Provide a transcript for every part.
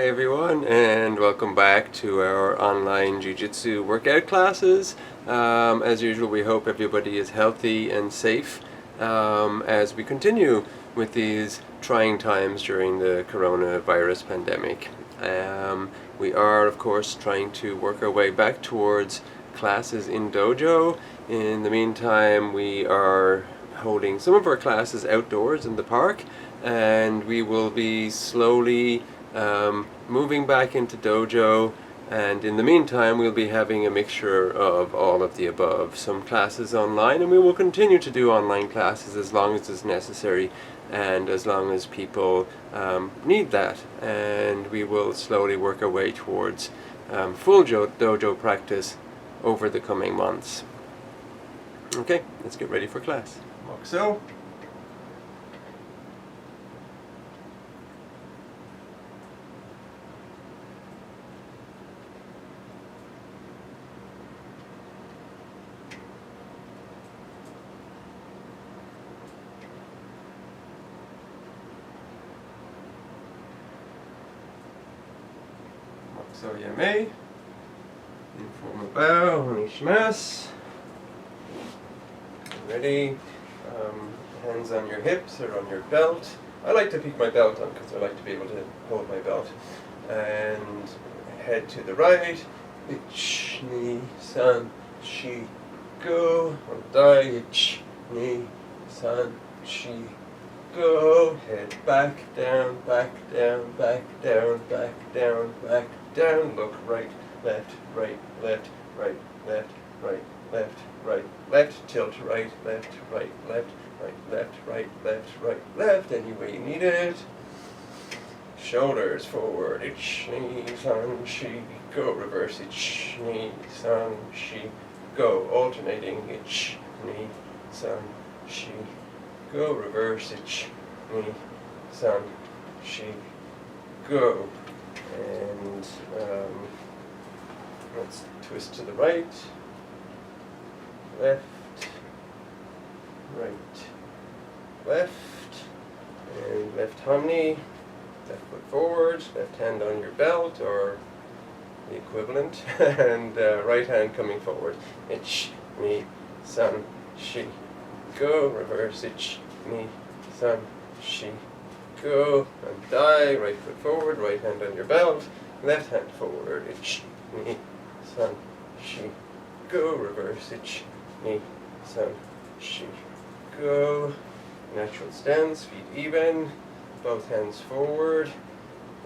Hi everyone, and welcome back to our online Jujitsu workout classes. As usual, we hope everybody is healthy and safe as we continue with these trying times during the coronavirus pandemic. We are, of course, trying to work our way back towards classes in dojo. In the meantime, we are holding some of our classes outdoors in the park, and we will be slowly moving back into dojo, and in the meantime we'll be having a mixture of all of the above. Some classes online, and we will continue to do online classes as long as it's necessary and as long as people need that, and we will slowly work our way towards full dojo practice over the coming months. Okay, let's get ready for class. So. So yame, informal bow, onishimasu. Ready? Hands on your hips or on your belt. I like to keep my belt on because I like to be able to hold my belt. And head to the right. Ich, ni, san, shi, go. Dai, ich, ni, san, shi, go. Head back, down, back, down, back, down, back, down, back, down. Look right, left, right, left, right, left, right, left, right, left. Tilt right, left, right, left, right, left, right, left, right, left. Any way you need it. Shoulders forward. Ich, ni, san, shi, go. Reverse. Ich, ni, san, shi, go. Alternating. Ich, ni, san, shi, go. Reverse. Ich, ni, san, shi, go. And let's twist to the right, left, right, left, and left hamni, left foot forward, left hand on your belt or the equivalent, and right hand coming forward. Ich, ni, san, shi, go. Reverse. Ich, ni, san, shi, go. And die. Right foot forward, right hand on your belt, left hand forward. Ich, ni, san, shi, go. Reverse. Ich, ni, san, shi, go. Natural stance, feet even, both hands forward.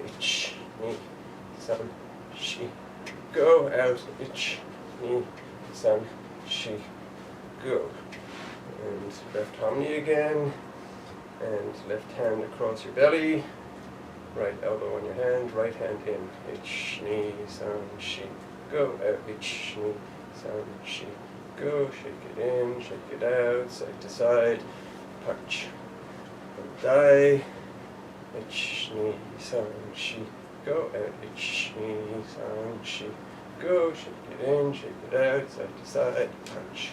Ich, ni, san, shi, go. Out. Ich, ni, san, shi, go. And left hamni again. And left hand across your belly, right elbow on your hand, right hand in. Ich, ni, san, shi, go. Out. Ich, ni, san, shi, go. Shake it in, shake it out, side to side. Punch. Die. Ich, ni, san, shi, go. Out. Ich, ni, san, shi, go. Shake it in, shake it out, side to side. Punch.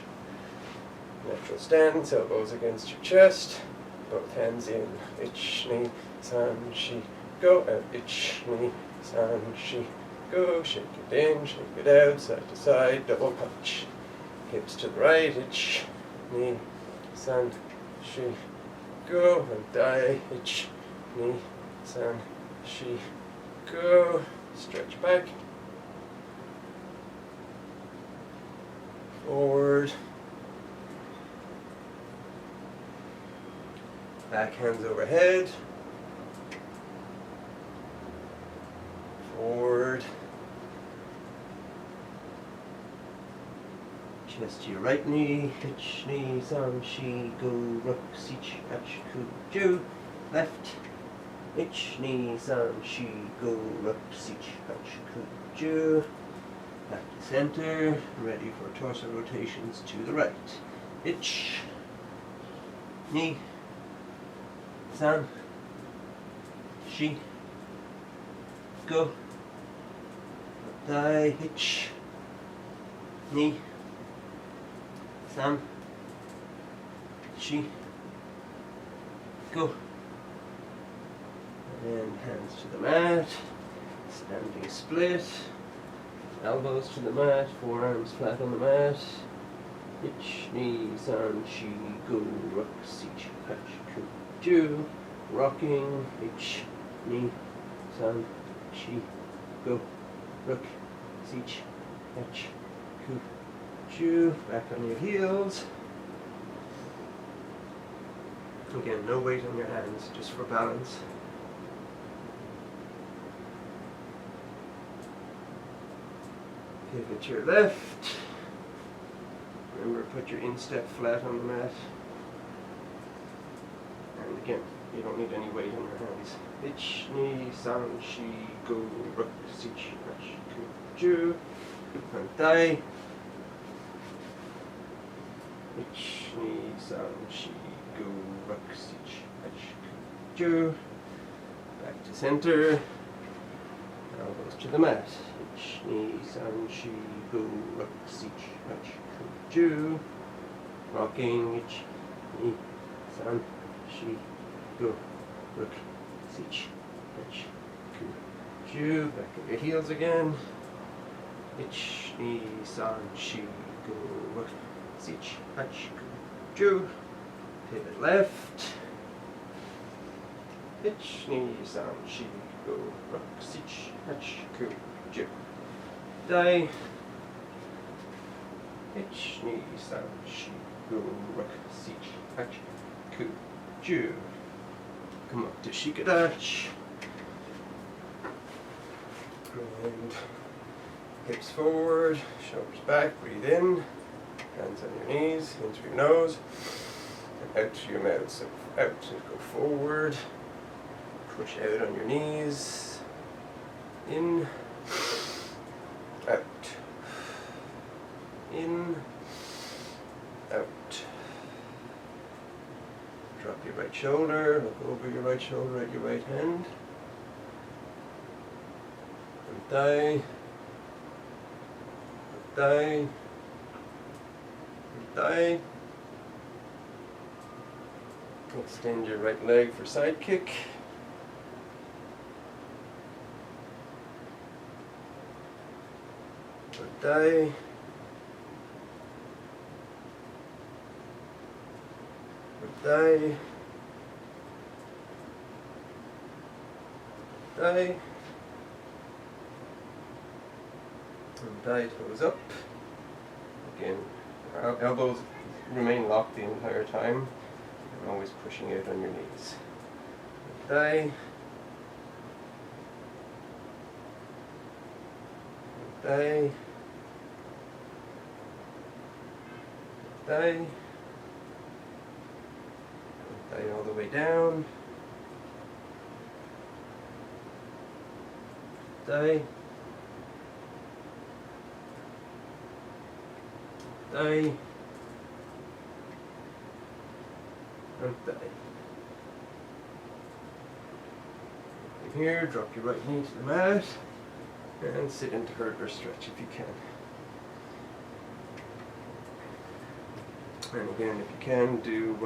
Natural stance, elbows against your chest. Both hands in. Ich, ni, san, shi, go. Out. Ich, ni, san, shi, go. Shake it in, shake it out, side to side, double punch. Hips to the right. Ich, ni, san, shi, go. And die. Ich, ni, san, shi, go. Stretch back. Forward. Back hands overhead. Forward. Chest to your right knee. Ich, ni, san, shi, go. Ruk, sich, ach, ku, ju. Left. Ich, ni, san, shi, go. Ruk, sich, ach, ku, ju. Back to center. Ready for torso rotations to the right. Ich, ni, san, shi, go. Die. Ich, ni, san, shi, go. And hands to the mat. Standing split. Elbows to the mat, forearms flat on the mat. Ich, ni, san, shi, go, ruk, sich, hach, ku, ju. Rocking. Ich, ni, san, shi, go, ruk, sich, hach, ku, ju. Back on your heels. Again, no weight on your hands, just for balance. Pivot your left. Remember, put your instep flat on the mat. And again, you don't need any weight on your hands. Ich, ni, san, shi, go, ruk, sich, hach, ku, ju. And dai. Ich, ni, san, shi, go, ruk, sich, hach, ku, ju. Back to center. Elbows to the mat. Ich, ni, san, shi, go, ruk, sich, hach, ku, ju. Rocking. Ich, ni, san, shi, go, ruk, sich, hach, ku, ju. Back at your heels again. Ich, ni, san, shi, go, ruk, sich, hach, ku, ju. Pivot left. Ich, ni, san, shi, go, ruk, sich, hach, ku, ju. Dai. Ich, ni, san, shi, go, ruk, sich, hach, ku, ju. Come up to shikadach. And hips forward, shoulders back, breathe in. Hands on your knees, in through your nose, and out through your mouth. So out and go forward. Push out on your knees. In. Out. In. Out. Drop your right shoulder, look over your right shoulder at your right hand. And thigh. Thigh. Thigh. Extend your right leg for side kick. Thigh. Thigh. Thigh. And thigh toes up. Again, elbows remain locked the entire time. You're always pushing out on your knees. Thigh. Thigh. Thigh. Thigh all the way down. Thigh. Thigh. And thigh. From here, drop your right knee to the mat and sit into hurdler stretch if you can. And again, if you can, do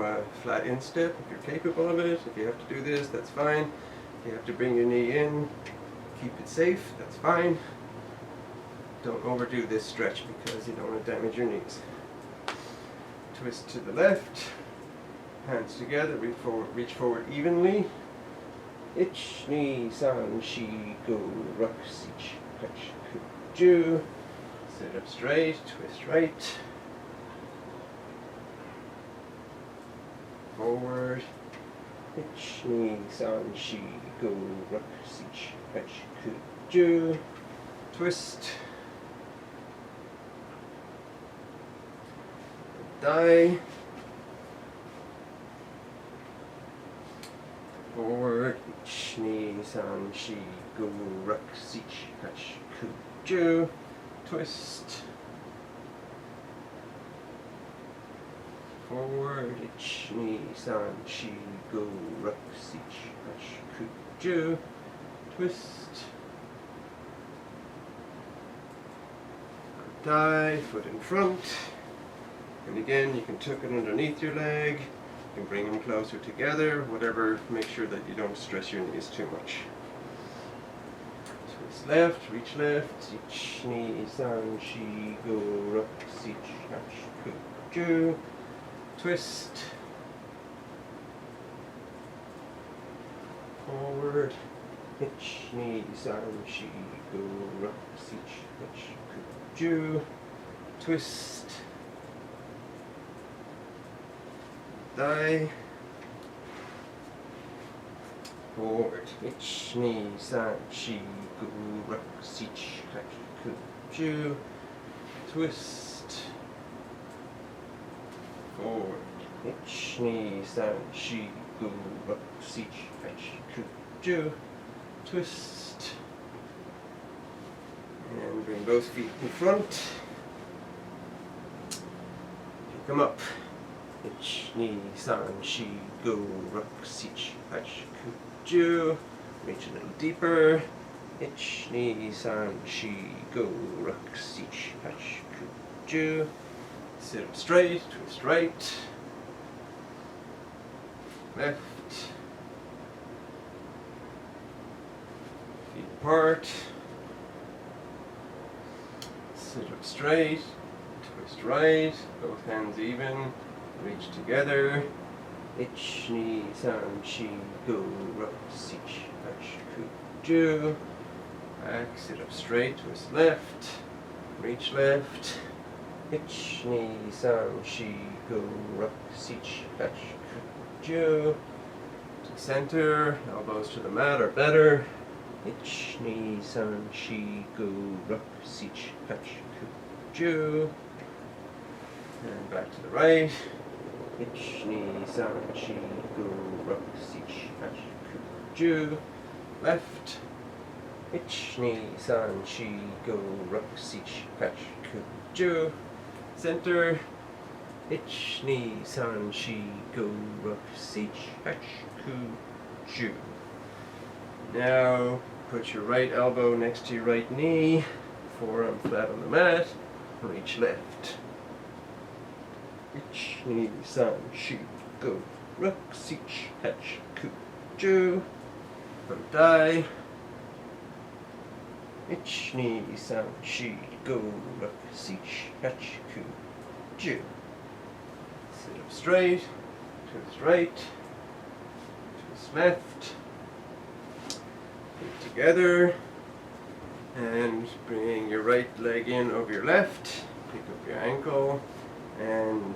flat instep if you're capable of it. If you have to do this, that's fine. If you have to bring your knee in, keep it safe, that's fine. Don't overdo this stretch because you don't want to damage your knees. Twist to the left, hands together, reach forward evenly. Ich, ni, san, shi, go, ruk, sich, hach, ku, ju. Sit up straight, twist right. Forward. Ich, ni, san, shi, go, ruk, sich, hach, ku, ju. Twist. Thigh. Forward. Ich, ni, san, shi, go, ruk, sich, hach, ku, ju. Twist. Forward. Ich, ni, san, shi, go, ruk, sich, hach, ku, ju. Twist. Thigh, foot in front. And again, you can tuck it underneath your leg. You can bring them closer together, whatever. Make sure that you don't stress your knees too much. twist left, reach left, ich, ni, san, shi, go, rock, sich, hash, ku, ju, twist, forward, ich, ni, san, shi, go, rock, sich, hash, ku, ju, twist, die, forward, ich, ni, san, shi, go, rock, sich, hash, ku, ju, twist, forward, ich, ni, san, shi, go, rock, sich, hash, ku, ju, twist, and bring both feet in front, pick them up, ich, ni, san, shi, go, rock, sich, hash, ku, ju, reach a little deeper, ich, ni, san, shi, go, rock, sich, hash, ku, ju, sit up straight, twist right, left, feet apart, sit up straight, twist right, both hands even, reach together, ich, ni, san, shi, go, rock, sich, hash, ku, ju, back, sit up straight, twist left, reach left, ich, ni, san, shi, go, rock, sich, hash, ku, ju, to center, elbows to the mat or better, ich, ni, san, shi, go, rock, sich, hash, ku, ju, and back to the right, ich, ni, san, shi, go, rock, sich, hash, ku, ju, left, ich, ni, san, shi, go, rock, sich, hash, ku, ju, center, ich, ni, san, shi, go, rock, sich, hash, ku, ju. Now, put your right elbow next to your right knee, forearm flat on the mat, reach left. Ich, ni, san, shi, go, rock, sich, hash, ku, ju, front die. Ich, ni, san, shi, go, rock, sich, hash, ku, ju. Sit up straight, twist right, twist left, feet together, and bring your right leg in over your left, pick up your ankle, and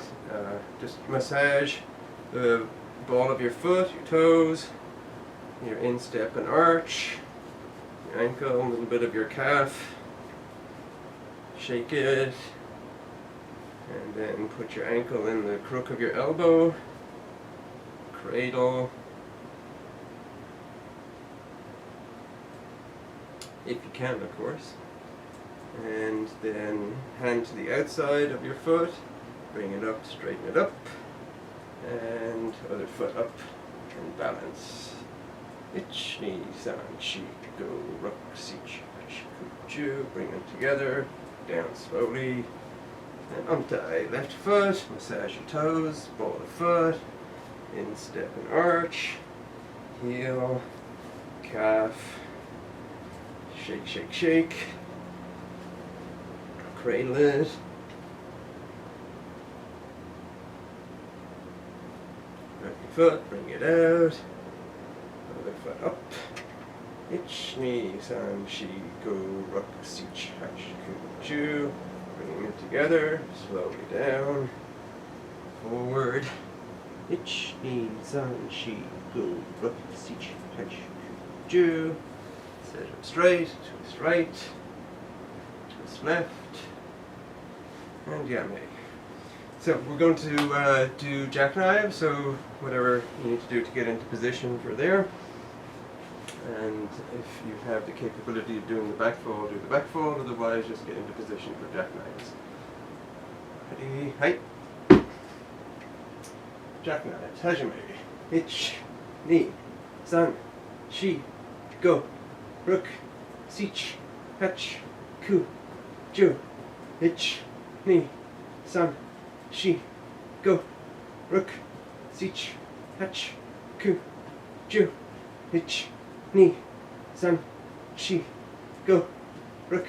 just massage the ball of your foot, your toes, your instep and arch, your ankle, a little bit of your calf, shake it, and then put your ankle in the crook of your elbow, cradle, if you can of course, and then hand to the outside of your foot, bring it up, straighten it up, and other foot up, and balance. Ich, ni, san, shi, go, rock, sich, hash, ku, ju, bring them together, down slowly, and untie left foot, massage your toes, ball of foot, instep and arch, heel, calf, shake, shake, shake, cradle it, grab your foot, bring it out, other foot up, ich, ni, san, shi, go, rock, sich, hash, ku, ju, bring them together, slowly down, forward, ich, ni, san, shi, go, rock, sich, hash, ku, ju, sit up straight, twist right, twist left, and yame. So we're going to do jackknife, so whatever you need to do to get into position for there. And if you have the capability of doing the back fall, do the back fall, otherwise just get into position for jackknives. Ready, height. Jackknives, hajime. Ich, ni, san, shi, go, rook, sich, hach, ku, ju, ich, ni, san, shi, go, rook, sich, hach, ku, ju, ich, ni, san, shi, go, rook,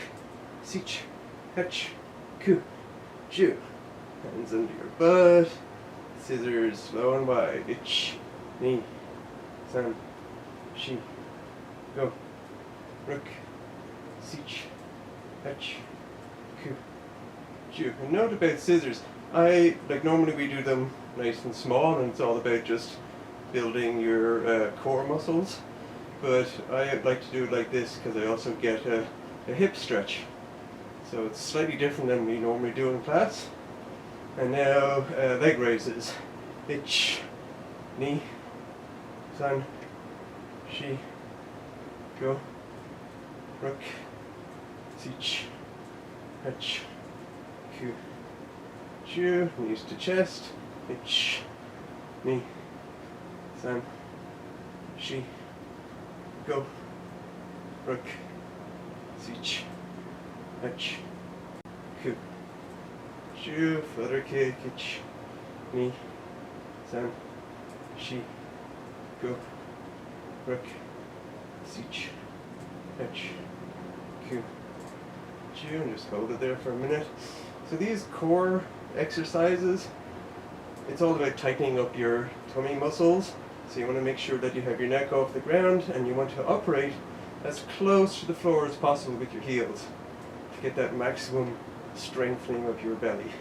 sich, hutch, ku, ju. Hands under your butt, scissors slow and wide, ich, ni, san, shi, go, rook, sich, hutch, ku, ju. And note about scissors, normally we do them nice and small, and it's all about just building your core muscles, but I like to do it like this because I also get a hip stretch. So it's slightly different than we normally do in class. And now leg raises. Ich, ni, san, shi, go, rook, sich, hutch, ku, ju, knees to chest, ich, ni, san, shi, go, rook, sich, hutch, ku, ju, flutter kick, ich, ni, san, shi, go, rook, sich, hutch, ku, ju, and just hold it there for a minute. So these core exercises, it's all about tightening up your tummy muscles. So you want to make sure that you have your neck off the ground and you want to operate as close to the floor as possible with your heels to get that maximum strengthening of your belly.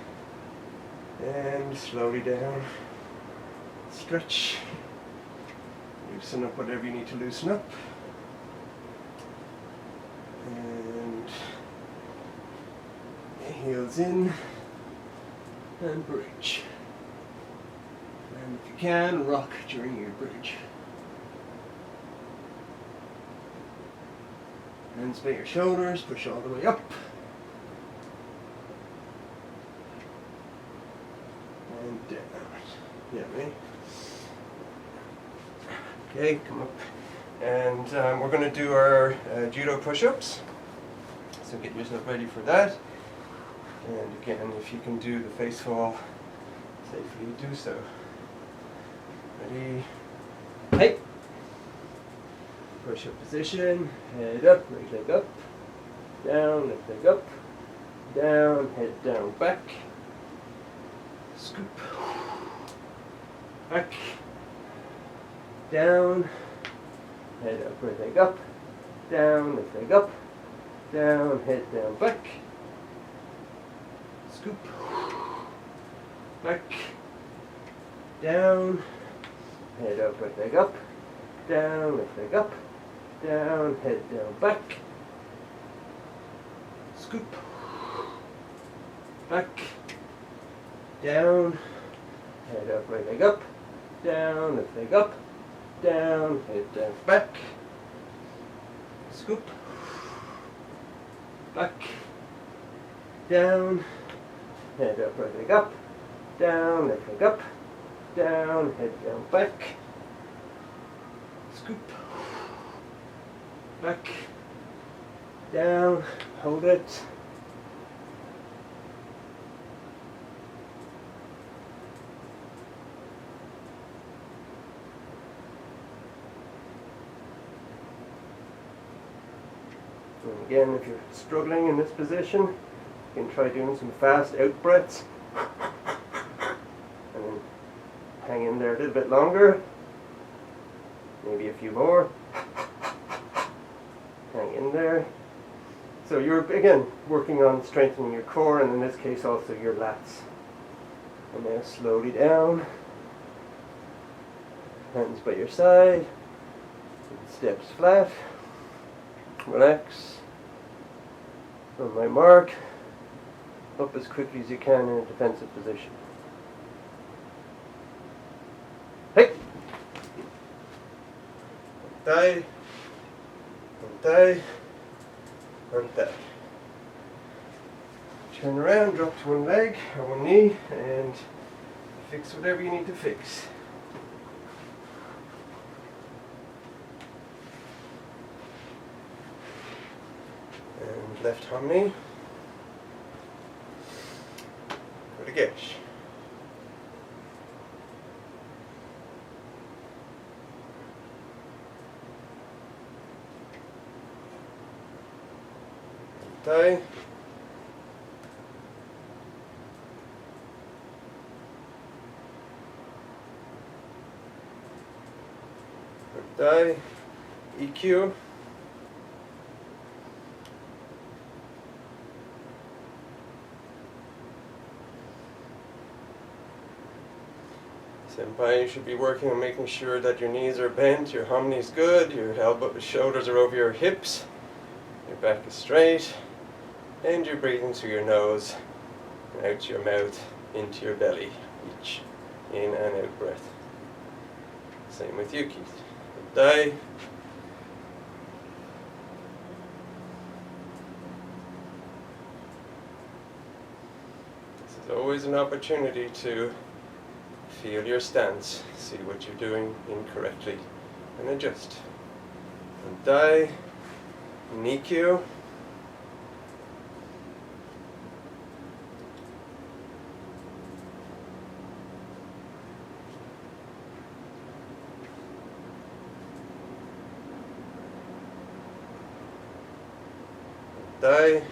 And slowly down, stretch, loosen up whatever you need to loosen up, and heels in and bridge. And if you can, rock during your bridge. Hands by your shoulders, push all the way up. And down. Yeah, right? Okay, come up. And we're going to do our judo push-ups. So get yourself ready for that. And again, if you can do the face fall safely, do so. Ready? Hey! Push-up position, head up, right leg up, down, left leg up, down, head down, back, scoop, back, down, head up, right leg up, down, left leg up, down, head down, back, scoop, back, down, head up, right leg up, down, left leg up, down, head down, back, scoop, back, down, head up, right leg up, down, left leg up, down, head down, back, scoop, back, down, head up, right leg up, down, left leg up, down, head down, back, scoop, back, down, hold it, and again, if you're struggling in this position, you can try doing some fast out breaths and then hang in there a little bit longer. Maybe a few more. Hang in there. So you're, again, working on strengthening your core and in this case also your lats. And now slowly down. Hands by your side. Steps flat. Relax. On my mark. Up as quickly as you can in a defensive position. Hey! Thigh, one thigh, one thigh. Turn around, drop to one leg or one knee, and fix whatever you need to fix. And left harmony. Go to Gesh. Thigh. Thigh. EQ. Senpai, you should be working on making sure that your knees are bent, your hamni is good, your shoulders are over your hips, your back is straight, and you're breathing through your nose, and out your mouth, into your belly, each in and out breath. Same with you, Keith. Thigh. This is always an opportunity to feel your stance, see what you're doing incorrectly, and adjust. And thigh, Nikyu. Thigh.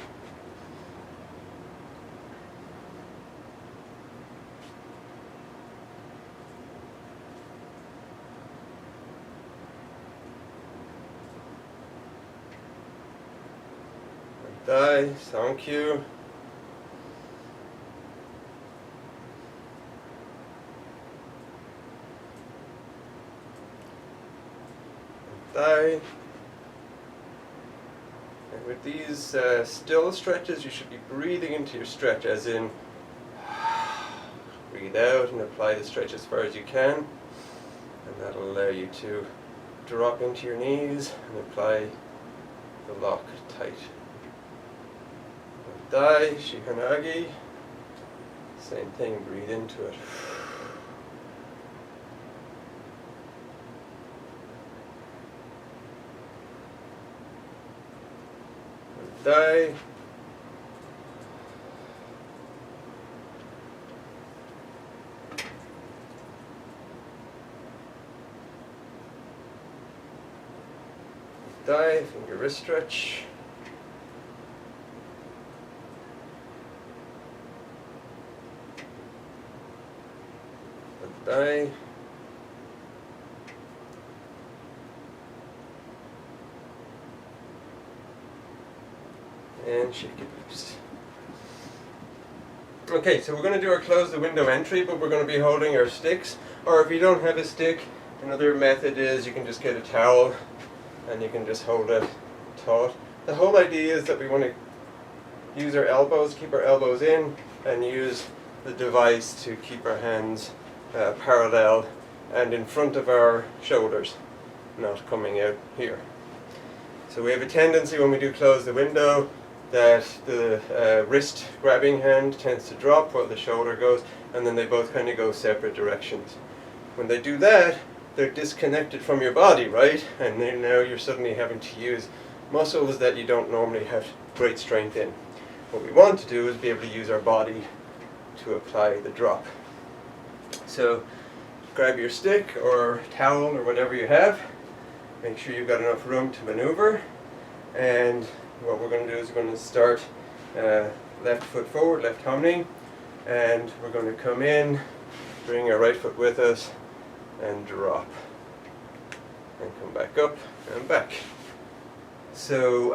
Thigh, thank you. Thigh. And with these still stretches, you should be breathing into your stretch, as in breathe out and apply the stretch as far as you can, and that'll allow you to drop into your knees and apply the lock tight. Thigh, Shihanagi, same thing, breathe into it. Thigh. Thigh, finger wrist stretch. Thigh. And shake it loose. Okay, so we're going to do our close the window entry, but we're going to be holding our sticks. Or if you don't have a stick, another method is you can just get a towel and you can just hold it taut. The whole idea is that we want to use our elbows, keep our elbows in, and use the device to keep our hands parallel and in front of our shoulders, not coming out here. So we have a tendency when we do close the window that the wrist grabbing hand tends to drop while the shoulder goes, and then they both kind of go separate directions. When they do that, they're disconnected from your body, right? And then now you're suddenly having to use muscles that you don't normally have great strength in. What we want to do is be able to use our body to apply the drop. So grab your stick or towel or whatever you have. Make sure you've got enough room to maneuver. And what we're going to do is we're going to start left foot forward, left hamning. And we're going to come in, bring our right foot with us, and drop. And come back up and back. So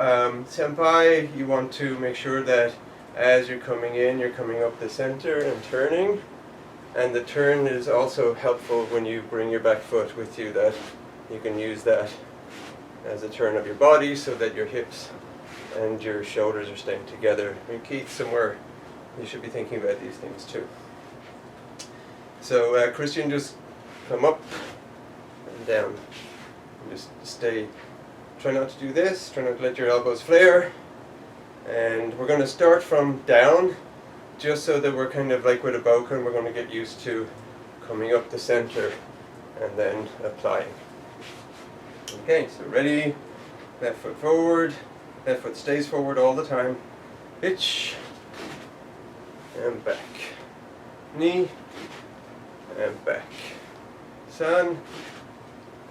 senpai, you want to make sure that as you're coming in, you're coming up the center and turning. And the turn is also helpful when you bring your back foot with you, that you can use that as a turn of your body so that your hips and your shoulders are staying together. I mean, Keith, somewhere you should be thinking about these things too. So Christian, just come up and down. And just stay, try not to do this, try not to let your elbows flare. And we're going to start from down, just so that we're kind of like with a bokken, we're going to get used to coming up the center and then applying. Okay, so ready, left foot forward, left foot stays forward all the time, hitch, and back, knee, and back, san,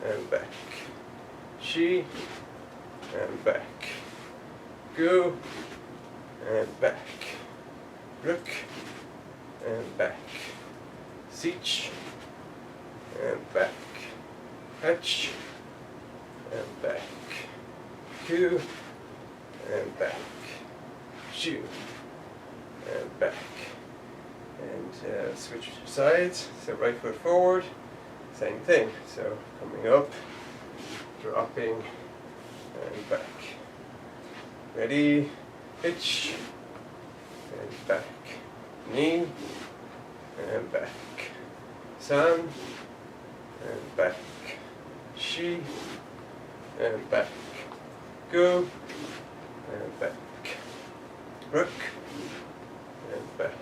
and back, shi, and back, gu, and back. Look, and back. Seach, and back. Hatch, and back. Cue, and back. Shoe, and back. And switch sides, so right foot forward, same thing. So coming up, dropping, and back. Ready, hitch, and back. Knee, and back. San, and back. Shi, and back. Go, and back. Rook, and back.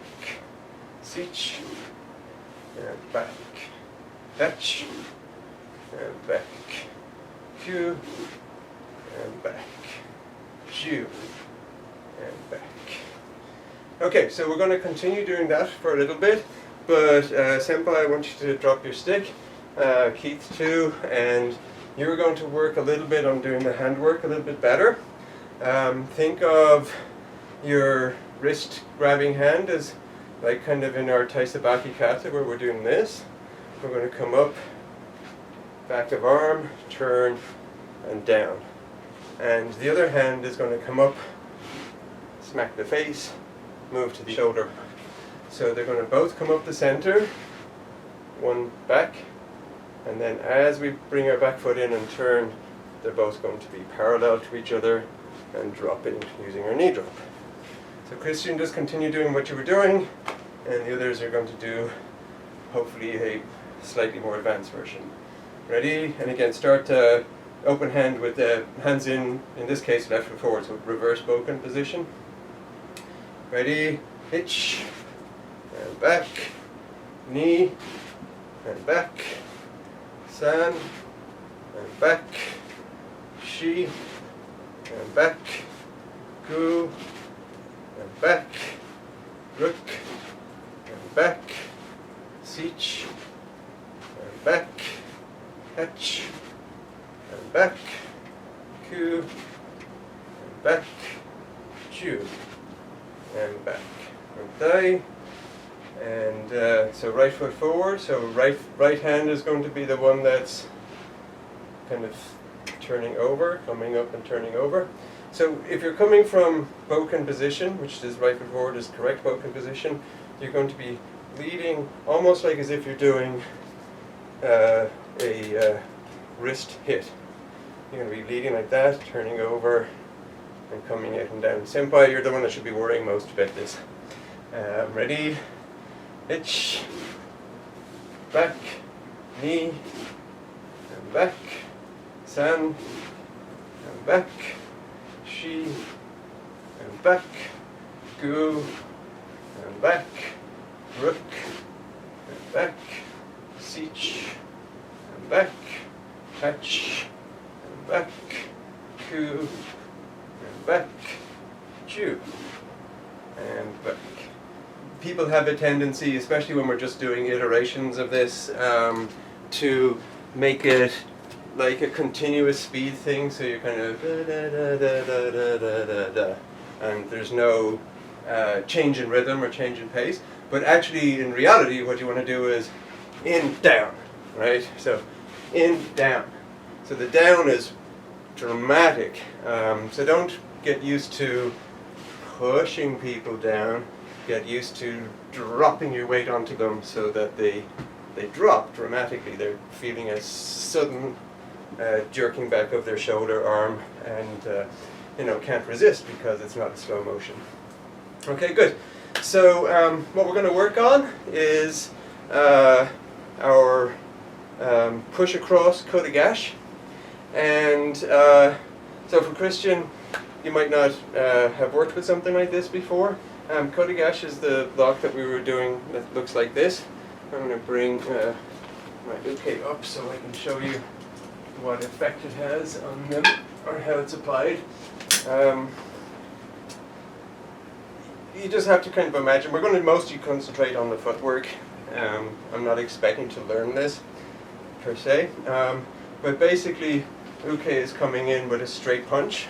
Seach, and back. Hatch, and back. Cue, and back. Shoe, and back. Okay, so we're going to continue doing that for a little bit, but Senpai, I want you to drop your stick, Keith too, and you're going to work a little bit on doing the handwork a little bit better. Think of your wrist grabbing hand as like kind of in our Taisabaki kata where we're doing this. We're going to come up, back of arm, turn, and down. And the other hand is going to come up, smack the face, move to the shoulder. So they're going to both come up the center, one back, and then as we bring our back foot in and turn, they're both going to be parallel to each other and dropping using our knee drop. So Christian, just continue doing what you were doing, and the others are going to do hopefully a slightly more advanced version. Ready? And again, start open hand with the hands in this case left foot forward, so reverse boken position. Ready? Hitch, and back, knee, and back, san, and back, shi, and back, gu, and back, rook, and back, seach, and back, hatch, and back, cue, and back, chew, and back. Okay. And so right foot forward, so right hand is going to be the one that's kind of turning over, coming up and turning over. So if you're coming from boken position, which is right foot forward is correct boken position, you're going to be leading almost like as if you're doing a wrist hit. You're going to be leading like that, turning over and coming out and down. Senpai, you're the one that should be worrying most about this. Ready? Hitch, back, knee, and back, san, and back, shi, and back, gu, and back, rook, and back, seach, and back, hatch, and back, cue, and back, chew, and back. People have a tendency, especially when we're just doing iterations of this, to make it like a continuous speed thing, so you're kind of da da da da da da da da, and there's no change in rhythm or change in pace. But actually, in reality, what you want to do is in, down, right? So in, down. So the down is dramatic. So don't get used to pushing people down. Get used to dropping your weight onto them so that they drop dramatically. They're feeling a sudden jerking back of their shoulder, arm, and can't resist because it's not a slow motion. Okay, good. So what we're going to work on is our push across kata gash, and so for Christian, you might not have worked with something like this before. Kata gash is the block that we were doing that looks like this. I'm going to bring my uke up so I can show you what effect it has on them, or how it's applied. You just have to kind of imagine, we're going to mostly concentrate on the footwork. I'm not expecting to learn this per se, but basically uke is coming in with a straight punch,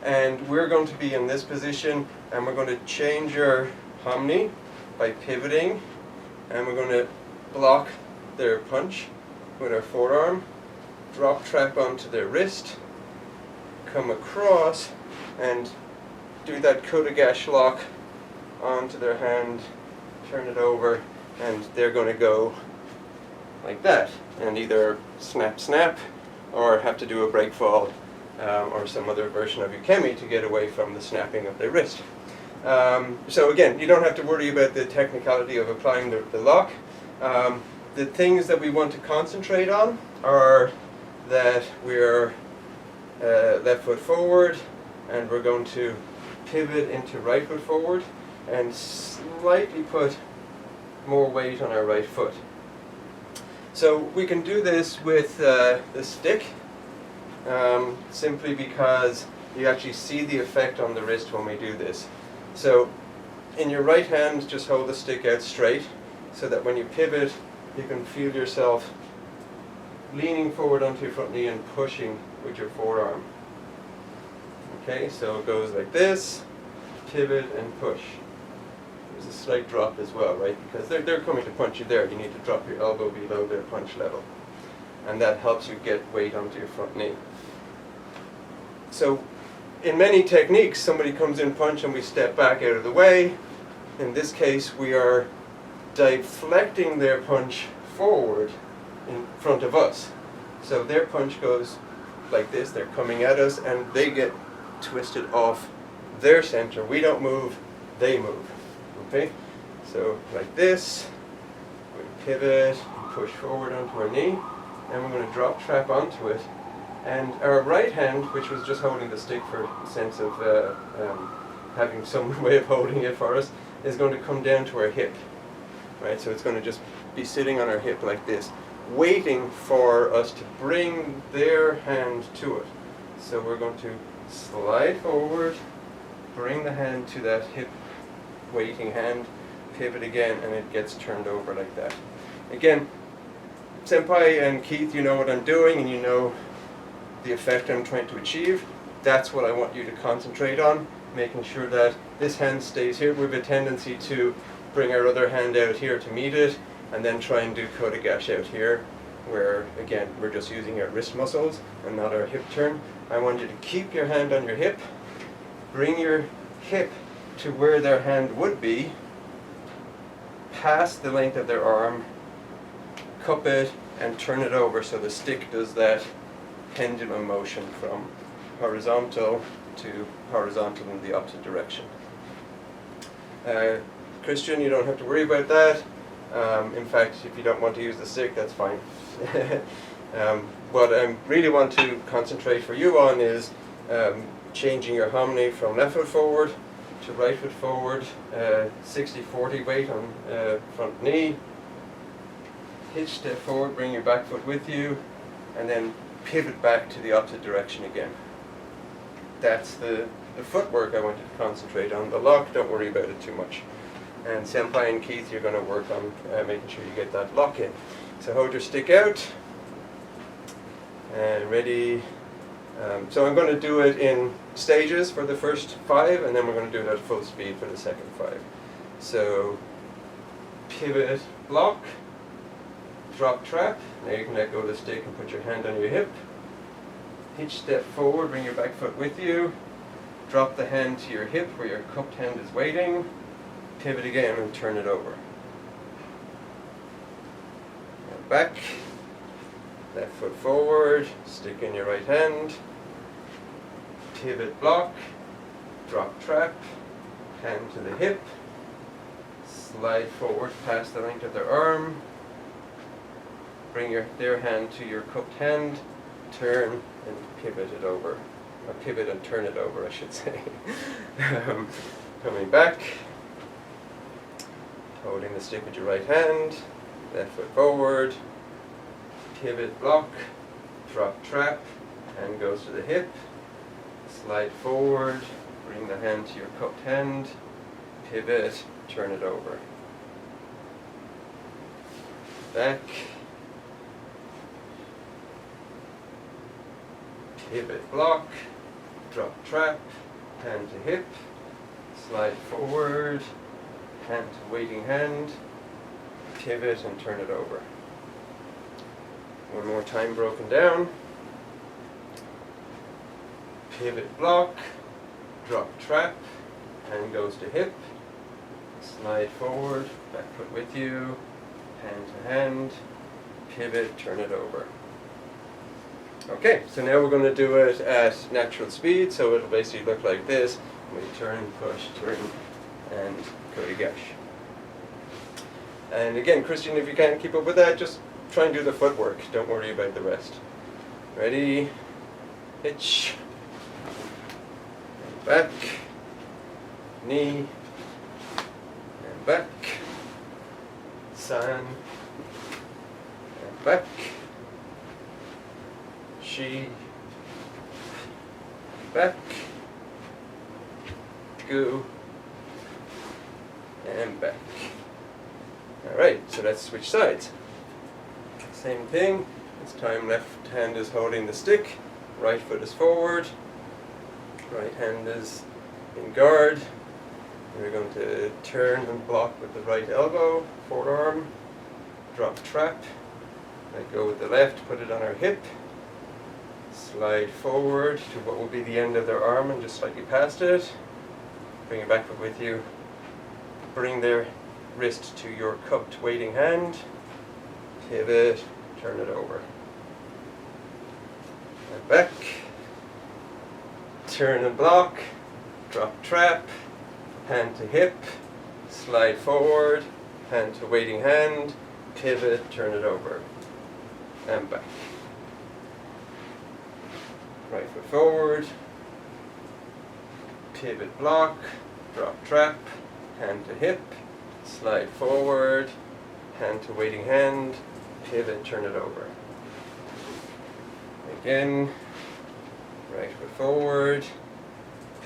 And we're going to be in this position, and we're going to change our hominy by pivoting, and we're going to block their punch with our forearm, drop trap onto their wrist, come across and do that kata gash lock onto their hand, turn it over, and they're going to go like that, and either snap snap or have to do a break fall or some other version of ukemi to get away from the snapping of their wrist. So again, you don't have to worry about the technicality of applying the lock. The things that we want to concentrate on are that we're left foot forward, and we're going to pivot into right foot forward and slightly put more weight on our right foot. So we can do this with the stick, simply because you actually see the effect on the wrist when we do this. So in your right hand, just hold the stick out straight so that when you pivot, you can feel yourself leaning forward onto your front knee and pushing with your forearm. Okay, so it goes like this, pivot and push. There's a slight drop as well, right? Because they're coming to punch you there. You need to drop your elbow below their punch level. And that helps you get weight onto your front knee. So in many techniques, somebody comes in punch and we step back out of the way. In this case, we are deflecting their punch forward in front of us. So their punch goes like this, they're coming at us, and they get twisted off their center. We don't move, they move. Okay? So like this, we pivot, push forward onto our knee, and we're going to drop trap onto it. And our right hand, which was just holding the stick for a sense of having some way of holding it for us, is going to come down to our hip. Right? So it's going to just be sitting on our hip like this, waiting for us to bring their hand to it. So we're going to slide forward, bring the hand to that hip waiting hand, pivot again, and it gets turned over like that. Again, Senpai and Keith, you know what I'm doing, and you know the effect I'm trying to achieve. That's what I want you to concentrate on, making sure that this hand stays here. We have a tendency to bring our other hand out here to meet it, and then try and do kata gash out here, where again we're just using our wrist muscles and not our hip turn. I want you to keep your hand on your hip, bring your hip to where their hand would be, past the length of their arm, cup it and turn it over so the stick does that pendulum motion from horizontal to horizontal in the opposite direction. Christian, you don't have to worry about that. In fact, if you don't want to use the stick, that's fine. What I really want to concentrate for you on is changing your hominy from left foot forward to right foot forward, 60-40 weight on front knee, hitch step forward, bring your back foot with you, and then pivot back to the opposite direction again. That's the footwork I want you to concentrate on. The lock, don't worry about it too much. And Senpai and Keith, you're going to work on making sure you get that lock in. So hold your stick out, and ready. So I'm going to do it in stages for the first 5, and then we're going to do it at full speed for the second 5. So pivot, block, drop trap. Now you can let go of the stick and put your hand on your hip. Hitch step forward, bring your back foot with you. Drop the hand to your hip where your cupped hand is waiting. Pivot again and turn it over. And back. Left foot forward, stick in your right hand. Pivot, block, drop trap, hand to the hip. Slide forward past the length of their arm. Bring their hand to your cupped hand. Turn and pivot it over. Or pivot and turn it over, I should say. Coming back. Holding the stick with your right hand, left foot forward, pivot, block, drop trap, hand goes to the hip, slide forward, bring the hand to your cupped hand, pivot, turn it over. Back, pivot, block, drop trap, hand to hip, slide forward, hand to waiting hand, pivot and turn it over. One more time broken down. Pivot block, drop trap, hand goes to hip, slide forward, back foot with you, hand to hand, pivot, turn it over. Okay, so now we're going to do it at natural speed, so it'll basically look like this. We turn, push, turn, and koigash. And again, Christian, if you can't keep up with that, just try and do the footwork. Don't worry about the rest. Ready? Hitch. And back. Knee. And back. San. And back. Shi. Back. Gu. And back. Alright, so let's switch sides. Same thing. This time left hand is holding the stick, right foot is forward, right hand is in guard. We're going to turn and block with the right elbow, forearm, drop trap. Let go with the left, put it on our hip, slide forward to what will be the end of their arm and just slightly past it. Bring it back with you. Bring their wrist to your cupped waiting hand, pivot, turn it over. And back, turn and block, drop trap, hand to hip, slide forward, hand to waiting hand, pivot, turn it over, and back. Right foot forward, pivot block, drop trap, hand to hip, slide forward, hand to waiting hand, pivot, turn it over. Again, right foot forward,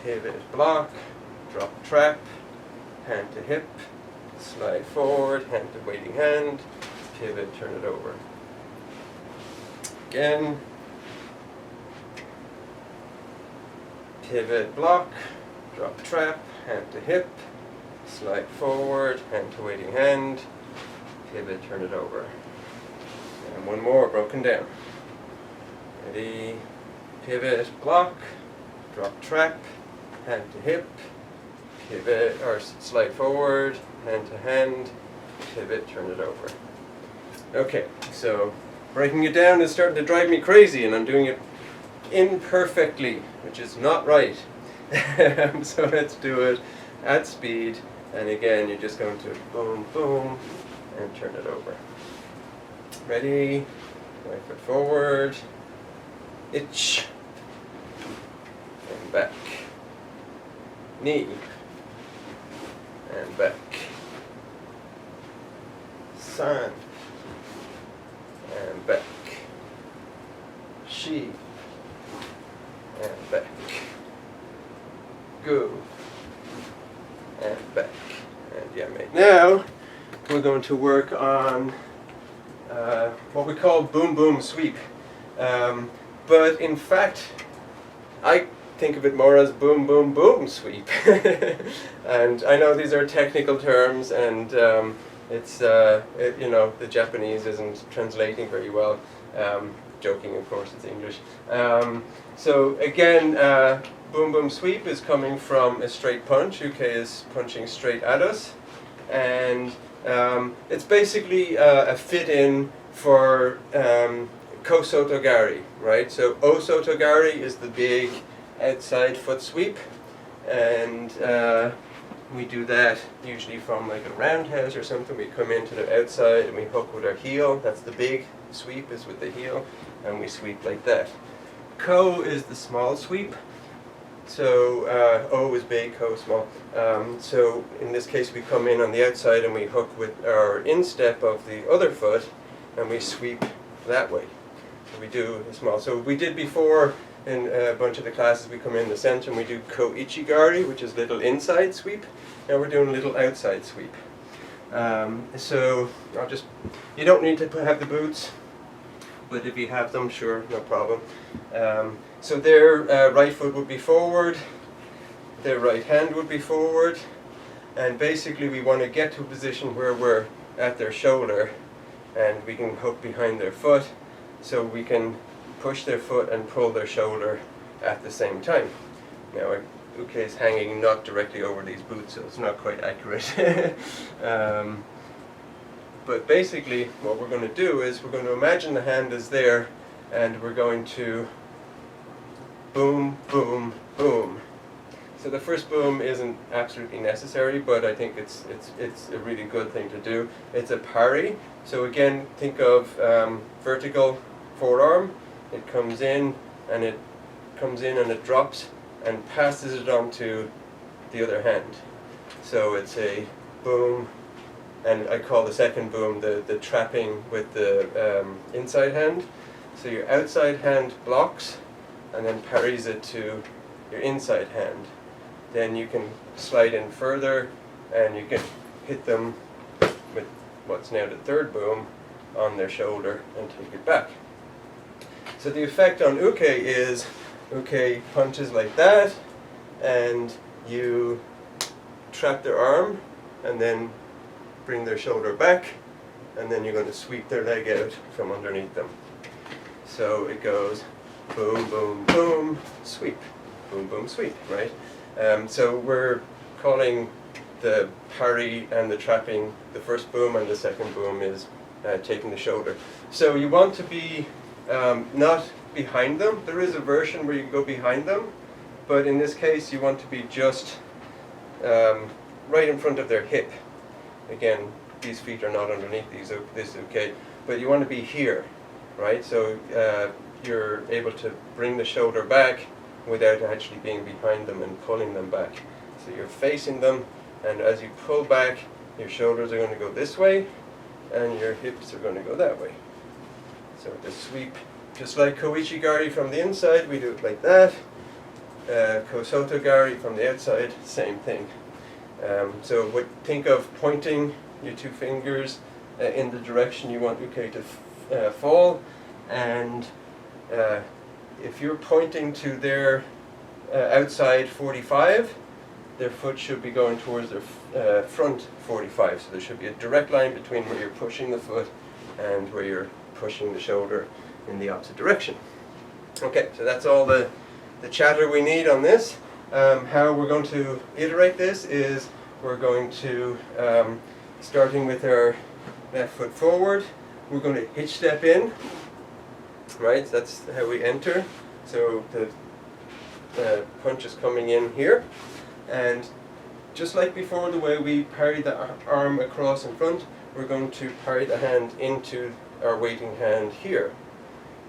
pivot block, drop trap, hand to hip, slide forward, hand to waiting hand, pivot, turn it over. Again, pivot block, drop trap, hand to hip, slide forward, hand to waiting hand, pivot, turn it over. And one more, broken down. Ready, pivot, block, drop trap, hand to hip, pivot, or slide forward, hand to hand, pivot, turn it over. Okay, so breaking it down is starting to drive me crazy and I'm doing it imperfectly, which is not right. So let's do it at speed, and again you're just going to boom, boom, and turn it over. Ready, right foot forward, itch, and back, knee, and back, san, and back, shi, and back, gu, and back, and yame. Now we're going to work on what we call boom boom sweep, but in fact I think of it more as boom boom boom sweep. And I know these are technical terms, and it's you know, the Japanese isn't translating very well. Joking, of course, it's English. So again, boom boom sweep is coming from a straight punch. UK is punching straight at us, and it's basically a fit-in for Kosotogari, right? So Osotogari is the big outside foot sweep, and we do that usually from like a roundhouse or something. We come into the outside and we hook with our heel. That's the big sweep, is with the heel, and we sweep like that. Ko is the small sweep. So O is big, Ko small. So in this case we come in on the outside and we hook with our instep of the other foot and we sweep that way. So we do a small. So we did before in a bunch of the classes, we come in the center and we do Ko Ichigari, which is little inside sweep. Now we're doing a little outside sweep. So I'll just, you don't need to have the boots, but if you have them, sure, no problem. So their right foot would be forward, their right hand would be forward, and basically we want to get to a position where we're at their shoulder and we can hook behind their foot so we can push their foot and pull their shoulder at the same time. Now uke is hanging not directly over these boots, so it's not quite accurate. But basically what we're going to do is we're going to imagine the hand is there and we're going to boom, boom, boom. So the first boom isn't absolutely necessary, but I think it's a really good thing to do. It's a parry. So again, think of vertical forearm. It comes in and it drops and passes it on to the other hand. So it's a boom, and I call the second boom the trapping with the inside hand. So your outside hand blocks and then parries it to your inside hand. Then you can slide in further and you can hit them with what's now the third boom on their shoulder and take it back. So the effect on uke is uke punches like that and you trap their arm and then bring their shoulder back, and then you're going to sweep their leg out from underneath them. So it goes boom, boom, boom, sweep, boom, boom, sweep, right? So we're calling the parry and the trapping the first boom, and the second boom is taking the shoulder. So you want to be not behind them. There is a version where you can go behind them, but in this case you want to be just right in front of their hip. Again, these feet are not underneath this is okay, but you want to be here, right? So you're able to bring the shoulder back without actually being behind them and pulling them back. So you're facing them, and as you pull back, your shoulders are going to go this way, and your hips are going to go that way. So the sweep, just like Koichi Gari from the inside, we do it like that. Kosoto Gari from the outside, same thing. So think of pointing your two fingers in the direction you want uke to fall, and if you're pointing to their outside 45, their foot should be going towards their front 45. So there should be a direct line between where you're pushing the foot and where you're pushing the shoulder in the opposite direction. Okay, so that's all the chatter we need on this. How we're going to iterate this is we're going to, starting with our left foot forward, we're going to hitch step in, right? So that's how we enter. So the punch is coming in here, and just like before, the way we parry the arm across in front, we're going to parry the hand into our waiting hand here.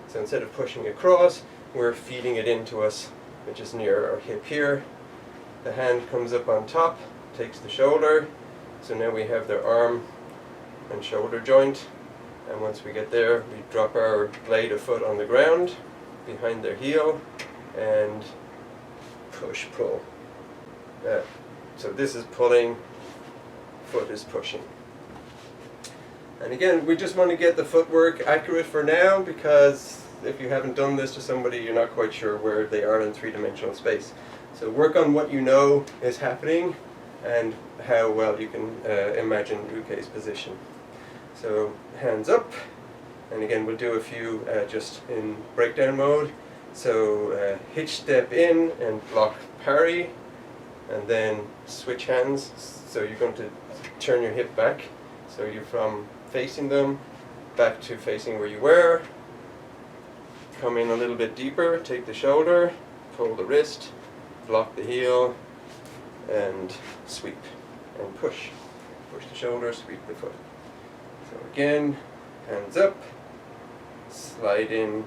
So instead of pushing across, we're feeding it into us, which is near our hip here. The hand comes up on top, takes the shoulder, so now we have their arm and shoulder joint, and once we get there, we drop our blade of foot on the ground behind their heel and push, pull. So this is pulling, foot is pushing. And again, we just want to get the footwork accurate for now, because if you haven't done this to somebody, you're not quite sure where they are in three-dimensional space. So work on what you know is happening and how well you can imagine uke's position. So hands up, and again we'll do a few just in breakdown mode. So hitch step in and block parry, and then switch hands. So you're going to turn your hip back, so you're from facing them back to facing where you were. Come in a little bit deeper, take the shoulder, pull the wrist, block the heel, and sweep and push. Push the shoulder, sweep the foot. So again, hands up, slide in,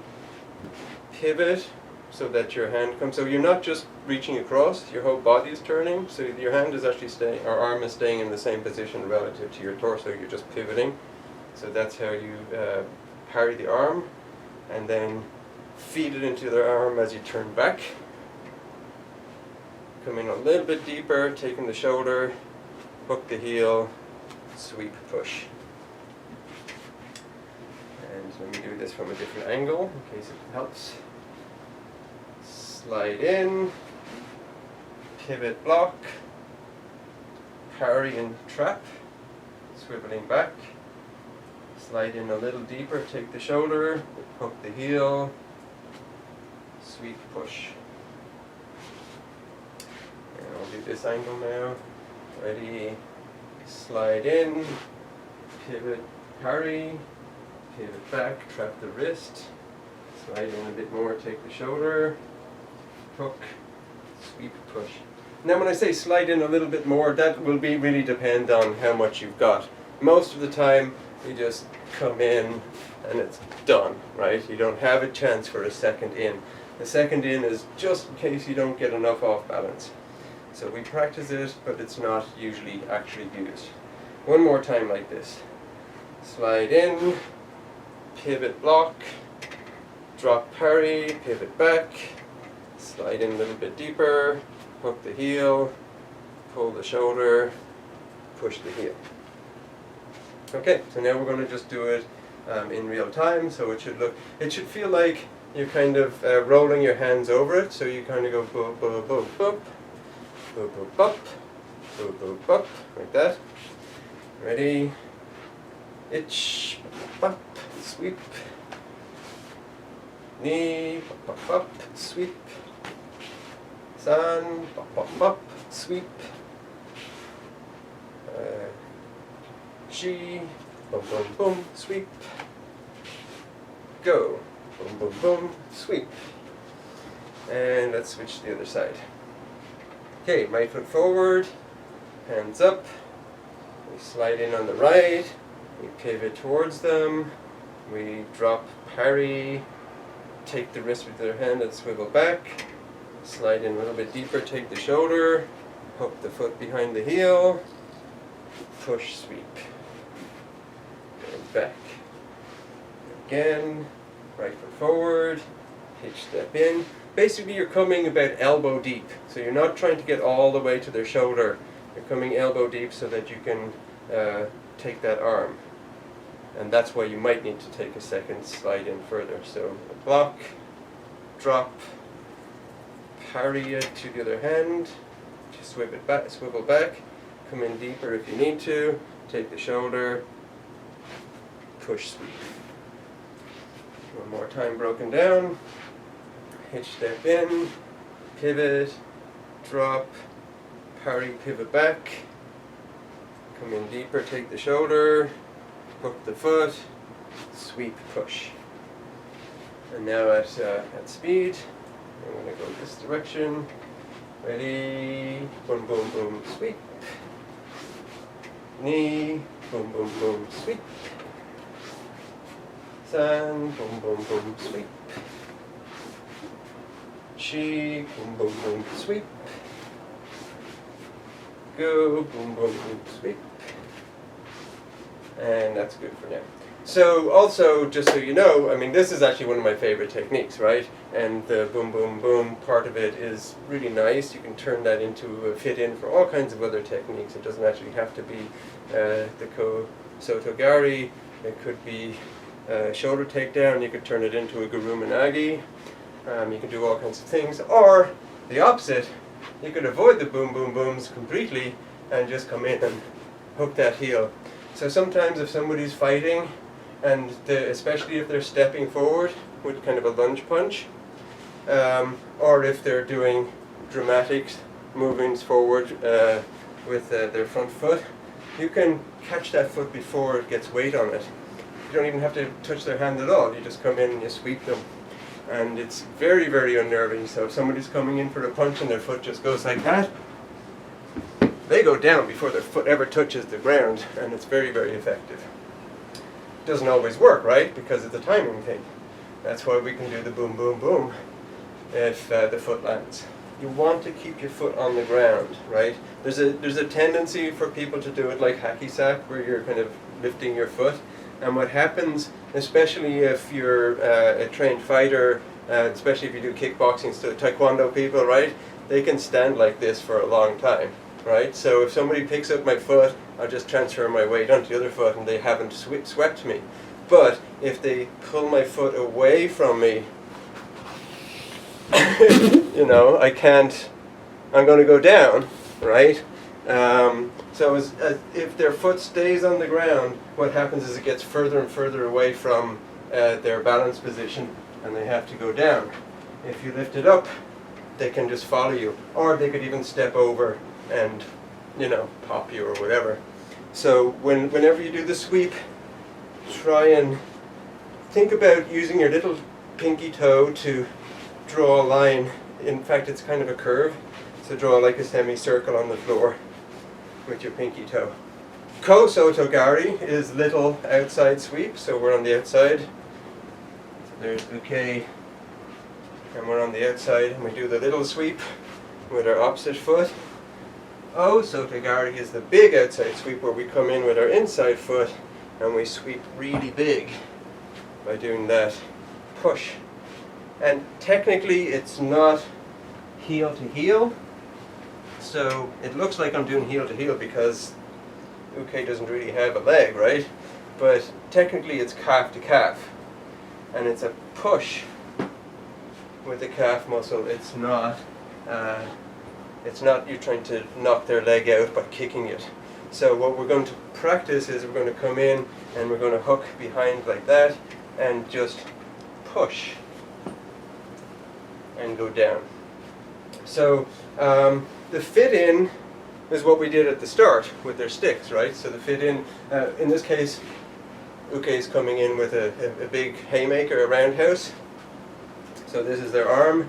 pivot so that your hand comes. So you're not just reaching across, your whole body is turning. So your hand is actually staying, or arm is staying in the same position relative to your torso. You're just pivoting. So that's how you parry the arm, and then feed it into their arm as you turn back. Coming a little bit deeper, taking the shoulder, hook the heel, sweep, push. And let me do this from a different angle in case it helps. slide in, pivot block, parry and trap, swiveling back, slide in a little deeper, take the shoulder, hook the heel, sweep push. And I'll do this angle now. Ready, slide in, pivot, parry, pivot back, trap the wrist, slide in a bit more, take the shoulder, hook, sweep, push. Now when I say slide in a little bit more, that will really depend on how much you've got. Most of the time you just come in and it's done, right? You don't have a chance for a second in. The second in is just in case you don't get enough off balance. So we practice it, but it's not usually actually used. One more time like this. Slide in, pivot block, drop parry, pivot back, slide in a little bit deeper, hook the heel, pull the shoulder, push the heel. Okay, so now we're going to just do it in real time. So it should feel like you're kind of rolling your hands over it. So you kind of go boop, boop, boop, boop, boop, boop, boop, boop, boop, boop, like that. Ready? Itch, bop, sweep, knee, bop, bop, bop, sweep, san, bop, bop, bop, sweep, chi, boom, boom, boom, sweep, go, boom, boom, boom, sweep. And let's switch to the other side. Okay, right foot forward, hands up, we slide in on the right, we pivot towards them, we drop parry, take the wrist with the other hand and swivel back, slide in a little bit deeper, take the shoulder, hook the foot behind the heel, push, sweep, and back. Again, right foot forward, hitch step in. Basically you're coming about elbow deep, so you're not trying to get all the way to their shoulder. You're coming elbow deep so that you can take that arm. And that's why you might need to take a second slide in further. So block, drop, parry it to the other hand, just swivel back, come in deeper if you need to, take the shoulder, push, sweep. One more time broken down, hitch step in, pivot, drop, parry, pivot back, come in deeper, take the shoulder, hook the foot, sweep, push. And now at speed, I'm going to go this direction. Ready, boom, boom, boom, sweep. Knee, boom, boom, boom, sweep. San, boom, boom, boom, sweep. Chi, boom, boom, boom, sweep. Go, boom, boom, boom, sweep. And that's good for now. So also, just so you know, I mean, this is actually one of my favorite techniques, right? And the boom, boom, boom part of it is really nice. You can turn that into a fit-in for all kinds of other techniques. It doesn't actually have to be the Sotogari. It could be shoulder takedown. You could turn it into a Garumanagi. You can do all kinds of things. Or the opposite, you could avoid the boom, boom, booms completely and just come in and hook that heel. So sometimes if somebody's fighting, and especially if they're stepping forward with kind of a lunge punch, or if they're doing dramatic movements forward with their front foot, you can catch that foot before it gets weight on it. You don't even have to touch their hand at all. You just come in and you sweep them. And it's very, very unnerving. So if somebody's coming in for a punch and their foot just goes like that, they go down before their foot ever touches the ground, and it's very, very effective. Doesn't always work, right? Because it's a timing thing. That's why we can do the boom, boom, boom if the foot lands. You want to keep your foot on the ground, right? There's a tendency for people to do it like hacky sack, where you're kind of lifting your foot. And what happens, especially if you're a trained fighter, especially if you do kickboxing, so taekwondo people, right? They can stand like this for a long time. Right, so if somebody picks up my foot, I'll just transfer my weight onto the other foot and they haven't swept me. But if they pull my foot away from me, you know, I'm going to go down, right? So if their foot stays on the ground, what happens is it gets further and further away from their balance position, and they have to go down. If you lift it up, they can just follow you, or they could even step over and, you know, pop you or whatever. So whenever you do the sweep, try and think about using your little pinky toe to draw a line. In fact, it's kind of a curve, so draw like a semicircle on the floor with your pinky toe. Ko Soto Gari is little outside sweep, so we're on the outside. So there's uke, and we're on the outside, and we do the little sweep with our opposite foot. O Soto Gari is the big outside sweep, where we come in with our inside foot and we sweep really big by doing that push. And technically it's not heel to heel, so it looks like I'm doing heel to heel because uke doesn't really have a leg, right? But technically it's calf to calf, and it's a push with the calf muscle. It's not you're trying to knock their leg out by kicking it. So what we're going to practice is we're going to come in and we're going to hook behind like that and just push and go down. So the fit in is what we did at the start with their sticks, right? So the fit in this case, uke is coming in with a big haymaker, a roundhouse. So this is their arm,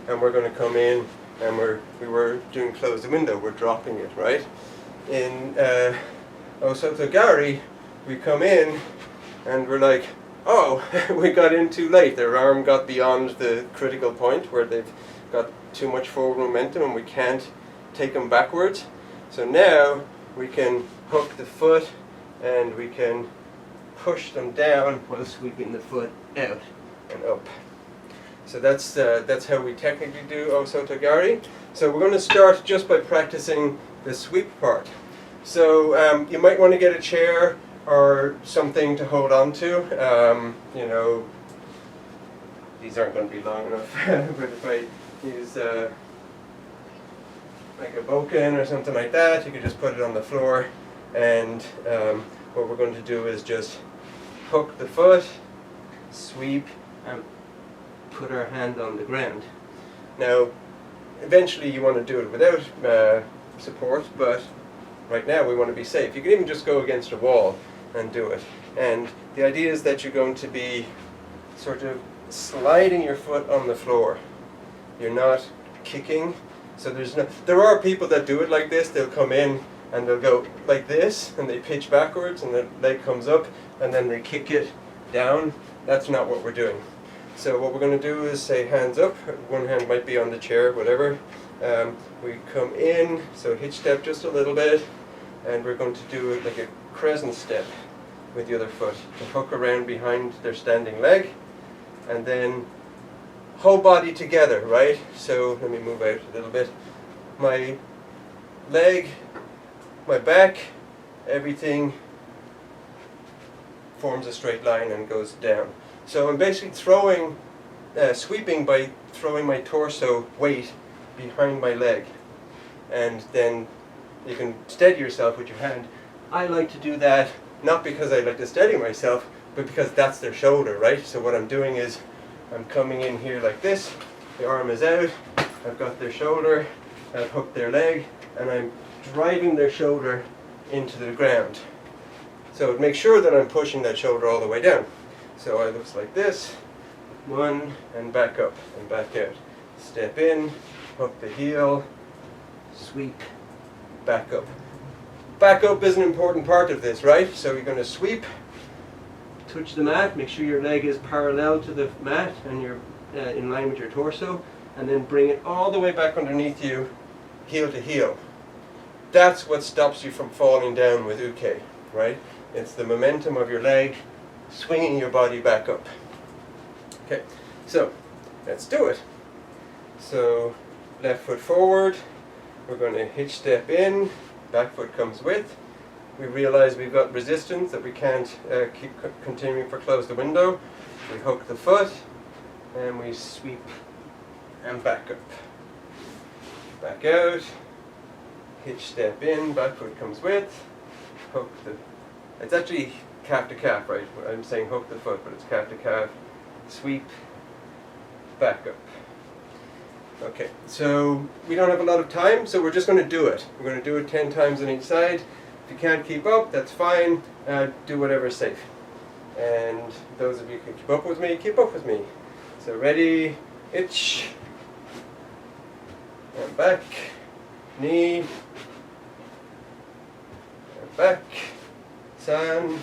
and we're going to come in, and we were doing close the window, we're dropping it, right? In Osoto Gari, we come in, and we're like, oh, we got in too late. Their arm got beyond the critical point where they've got too much forward momentum, and we can't take them backwards. So now we can hook the foot, and we can push them down while sweeping the foot out and up. So that's how we technically do Osoto Gari. So we're going to start just by practicing the sweep part. So you might want to get a chair or something to hold on to. You know, these aren't going to be long enough, but if I use like a boken or something like that, you could just put it on the floor, and what we're going to do is just hook the foot, sweep, and put our hand on the ground. Now, eventually you want to do it without support, but right now we want to be safe. You can even just go against a wall and do it. And the idea is that you're going to be sort of sliding your foot on the floor. You're not kicking. So there are people that do it like this. They'll come in and they'll go like this, and they pitch backwards, and the leg comes up, and then they kick it down. That's not what we're doing. So what we're going to do is say hands up. One hand might be on the chair, whatever. We come in, so hitch step just a little bit, and we're going to do it like a crescent step with the other foot to hook around behind their standing leg, and then whole body together, right? So let me move out a little bit. My leg, my back, everything forms a straight line and goes down. So I'm basically sweeping by throwing my torso weight behind my leg, and then you can steady yourself with your hand. I like to do that not because I like to steady myself, but because that's their shoulder, right? So what I'm doing is I'm coming in here like this, the arm is out, I've got their shoulder, I've hooked their leg, and I'm driving their shoulder into the ground. So make sure that I'm pushing that shoulder all the way down. So it looks like this, one, and back up, and back out. Step in, hook the heel, sweep, back up. Back up is an important part of this, right? So you're going to sweep, touch the mat, make sure your leg is parallel to the mat and you're in line with your torso, and then bring it all the way back underneath you, heel to heel. That's what stops you from falling down with uke, right? It's the momentum of your leg swinging your body back up. Okay, so let's do it. So left foot forward, we're going to hitch step in, back foot comes with. We realize we've got resistance that we can't keep continuing for close the window. We hook the foot and we sweep and back up. back out, hitch step in, back foot comes with, hook the, it's actually calf to calf, right? I'm saying hook the foot, but it's calf to calf, sweep, back up. Okay, so we don't have a lot of time, so we're just going to do it. We're going to do it 10 times on each side. If you can't keep up, that's fine. Do whatever's safe. And those of you who can keep up with me, keep up with me. So ready, hitch, and back, knee, and back, san,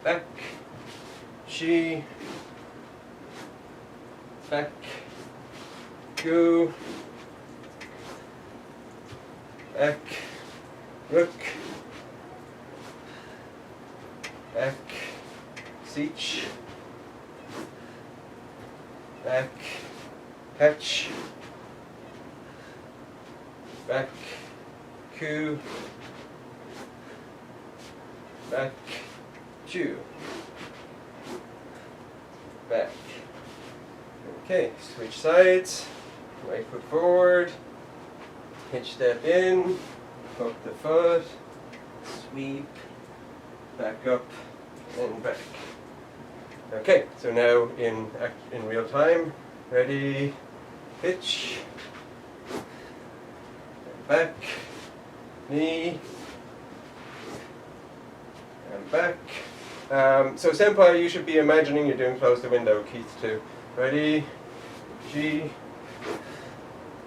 back, shi, back, go, back, rook, back, seach, back, catch, back, coup, back, chew, back. Okay, switch sides, right foot forward, hitch step in, hook the foot, sweep, back up and back. Okay, so now in real time, ready, hitch, back, knee, and back. So senpai, you should be imagining you're doing close the window, Keith too. Ready, G,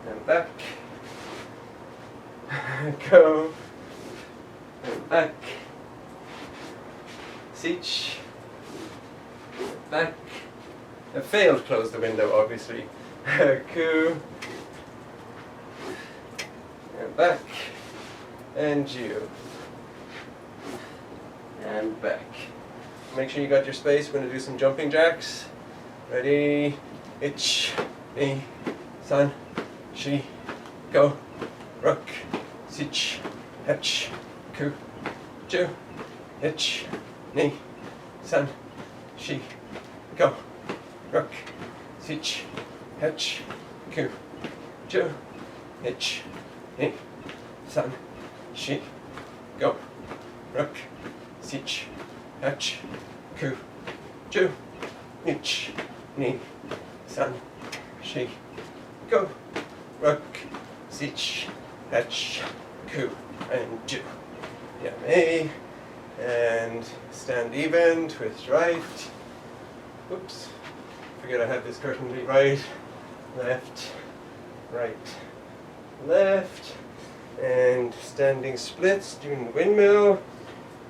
and back, go, and back, seach, back. I failed close the window, obviously. Coup, and back, and Ju, and back. Make sure you got your space. We're going to do some jumping jacks. Ready, itch, ni, san, shi, go, rook, sich, hitch, ku, ju, itch, ni, san, shi, go, rook, sich, hitch, ku, ju, itch, ni, san, shi, go, rook, sich, hitch, ku, ju, itch, ni, san, shi, go, rook, sich, hitch, ku, and ju. Yummy. And stand even, twist right. Oops. Forget I had this curtain. Right, left, right, left. And standing splits, doing the windmill.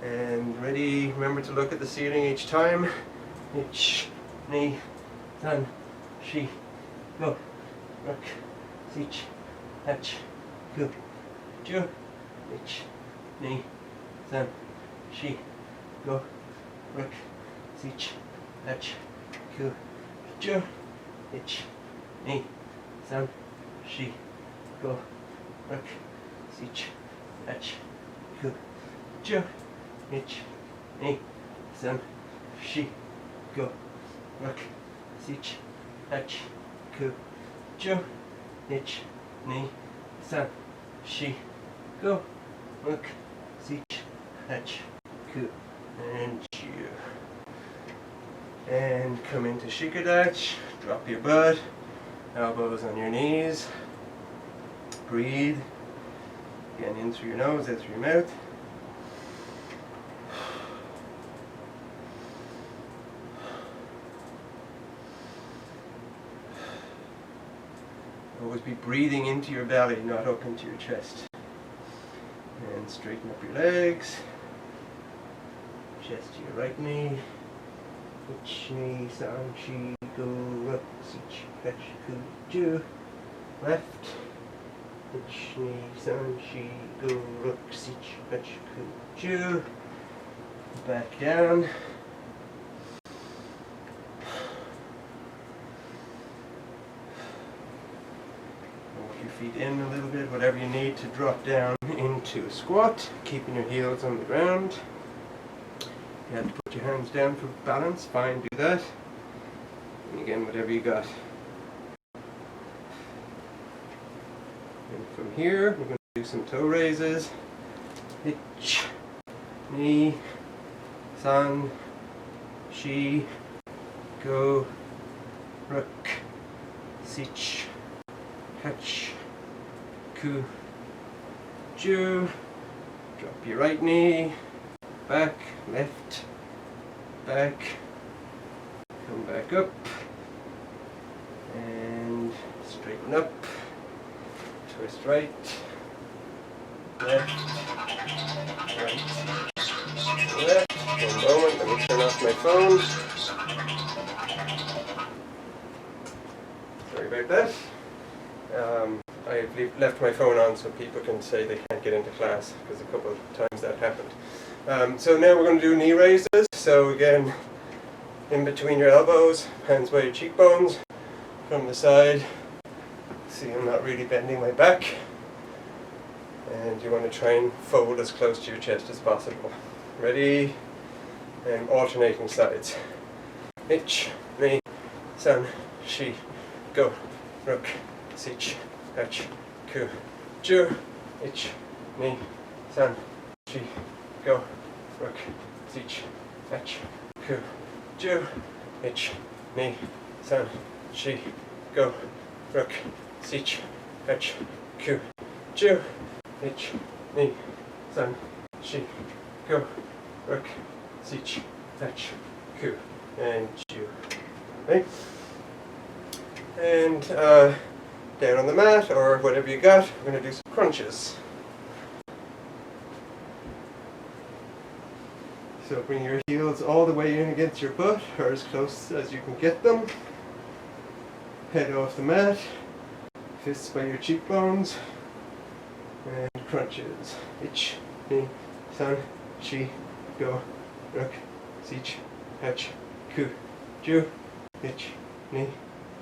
And ready, remember to look at the ceiling each time. Ich, ni, san, shi, go, rook, sich, hatch, ku, ju, ich, ni, san, shi, go, rook, sich, hatch, ku, ju, ich, ni, san, shi, go, rook, sich, hatch, ku, ju, ich, ni, san, shi, go, rook, sich, hatch, ku, ju, ich, ni, san, shi, go, rook, sich, hatch, ku, and ju. And come into shikadach, drop your butt, elbows on your knees, breathe, again in through your nose, out through your mouth. Always be breathing into your belly, not up into your chest. And straighten up your legs. Chest to your right knee. Which knee, san, shi, go, rook, sich, hatch, ku, ju. Left. Which knee, san, shi, go, rook, sich, hatch, ku, ju. Back down. Feet in a little bit, whatever you need to drop down into a squat, keeping your heels on the ground. If you have to put your hands down for balance, fine, do that. And again, whatever you got. From here, we're going to do some toe raises. Ich, ni, san, shi, go, ruk, sich, hach, ku, ju. Drop your right knee, back, left, back, come back up, and straighten up, twist right, left, right, left. One moment, let me turn off my phone. Sorry about that. I've left my phone on so people can say they can't get into class, because a couple of times that happened. So now we're going to do knee raises. So again, in between your elbows, hands by your cheekbones, from the side. See, I'm not really bending my back. And you want to try and fold as close to your chest as possible. Ready? And alternating sides. Ich, ni, san, shi, go, ruk, sich, hach, ku, ju. Ich, ni, san, shi, go, ruk, sich, hach, ku, ju. Ich, ni, san, shi, go, ruk, sich, hach, ku, ju. Ich, ni, san, shi, go, ruk, sich, hach, ku, and ju. Right? And down on the mat or whatever you got, we're going to do some crunches. So bring your heels all the way in against your butt, or as close as you can get them. Head off the mat, fists by your cheekbones, and crunches. Ich, ni, san, shi, go, ruk, sich, hach, ku, ju. Ich, ni,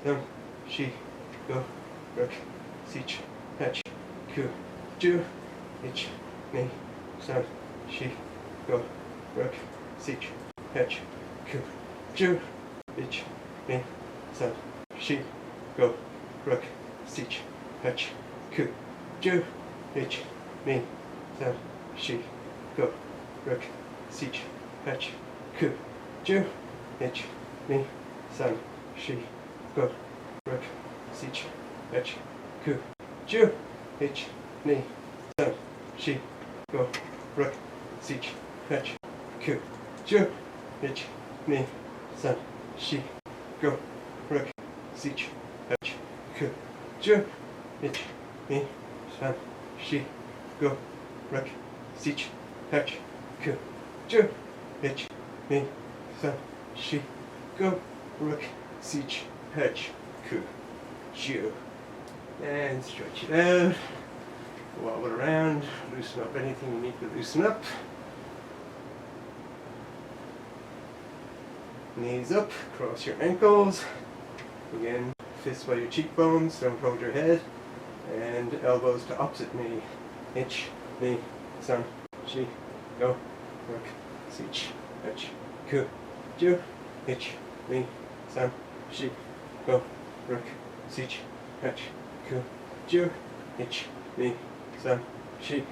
san, shi, go, ruk, sich, hach, ku, ju. Ich, ni, san, shi, go, ruk, sich, hach, ku, ju. Ich, ni, san, shi, go, ruk, sich, hach, ku, ju. Ich, ni, san, shi, go, ruk, sich, hach, ku, ju. Ich, ni, san, shi, go, ruk, sich, hach, ku, ju. Ich, ni, san, shi, go, ruk, sich, hach, ku, ju. Ich, ni, san, shi, go, ruk, sich, hach, ku, ju. Ich, ni, san, shi, go, ruk, sich, hach, ku, ju. Ich, ni, san, shi, go, ruk, sich, hach, ku, ju. And stretch it out, wobble around, loosen up anything you need to loosen up. Knees up, cross your ankles. Again, fists by your cheekbones, don't hold your head. And elbows to opposite knee. Ich, ni, san, shi, go, ruk, sich, hach, ku, ju. Ich, ni, san, shi, go, ruk, sich, hach, ku, ju. Ich, ni, san, shi,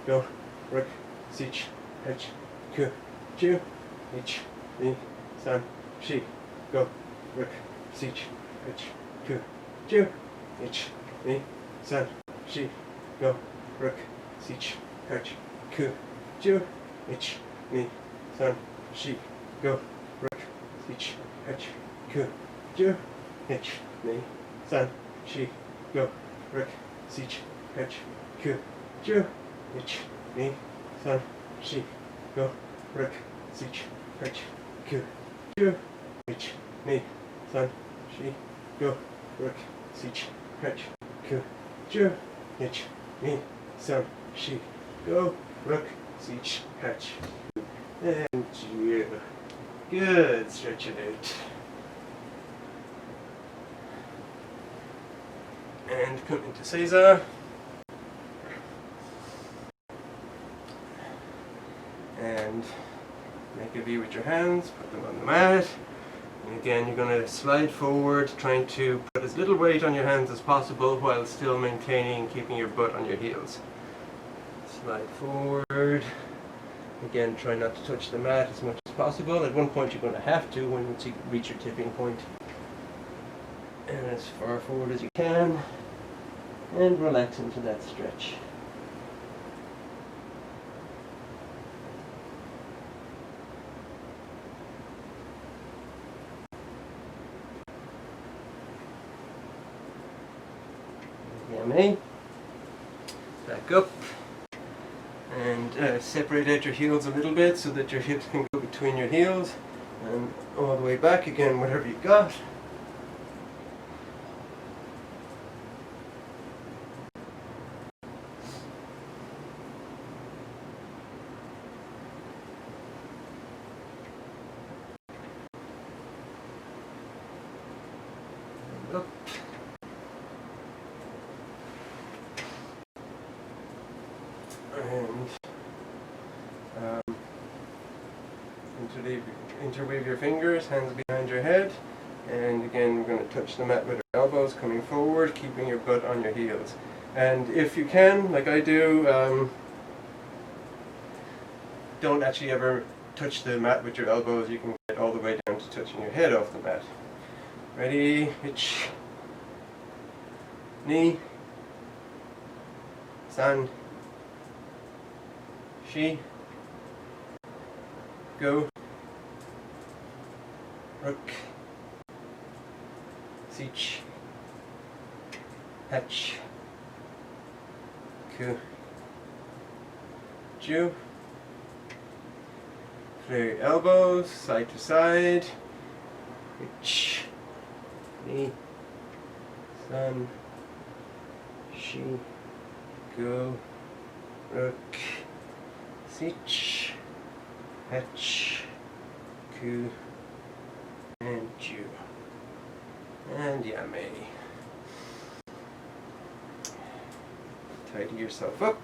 go, ruk, sich, hach, ku, ju. Ich, ni, san, shi, go, ruk, sich, hach, ku, ju. Ich, ni, san, shi, go, ruk, sich, hach, ku, ju. Ich, ni, san, shi, go, ruk, sich, hach, ku, ju. Ich, ni, san, shi, go, ruk, sich, hach, ku, ju. Ich, ni, san, shi, go, ruk, sich, hach, ku, ju. Ich, ni, san, shi, go, ruk, sich, hach, ku, ju. Ich, ni, san, shi, go, ruk, sich, hach, and ju. Good, stretch it out. And come into Eizan. And make a V with your hands, put them on the mat. And again, you're going to slide forward, trying to put as little weight on your hands as possible while still maintaining, keeping your butt on your heels. Slide forward. Again, try not to touch the mat as much as possible. At one point you're going to have to once you reach your tipping point. And as far forward as you can. And relax into that stretch. Yummy. Back up. And separate out your heels a little bit so that your hips can go between your heels, and all the way back again, whatever you got. And up. And interweave your fingers, hands behind your head, and again we're going to touch the mat with our elbows coming forward, keeping your butt on your heels. And if you can, like I do, don't actually ever touch the mat with your elbows. You can get all the way down to touching your head off the mat. Ready? Hitch. Knee. San. Shi. Go. Rook. Sich. Hatch. Ku. Ju. Flare your elbows side to side. Hitch. Knee. San. Shi. Go. Rook. Sich. Hatch. Ku. And Ju. And yummy. Tidy yourself up.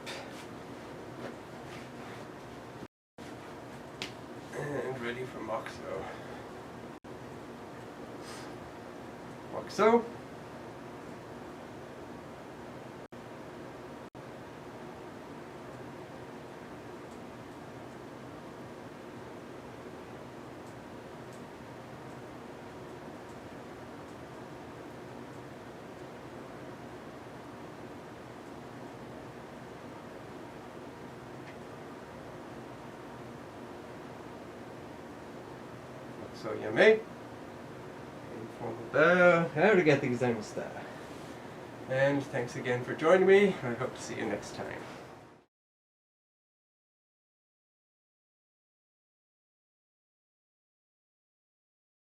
And ready for Moxo. Moxo. So yummy. How to get the Eizan style. And thanks again for joining me. I hope to see you next time.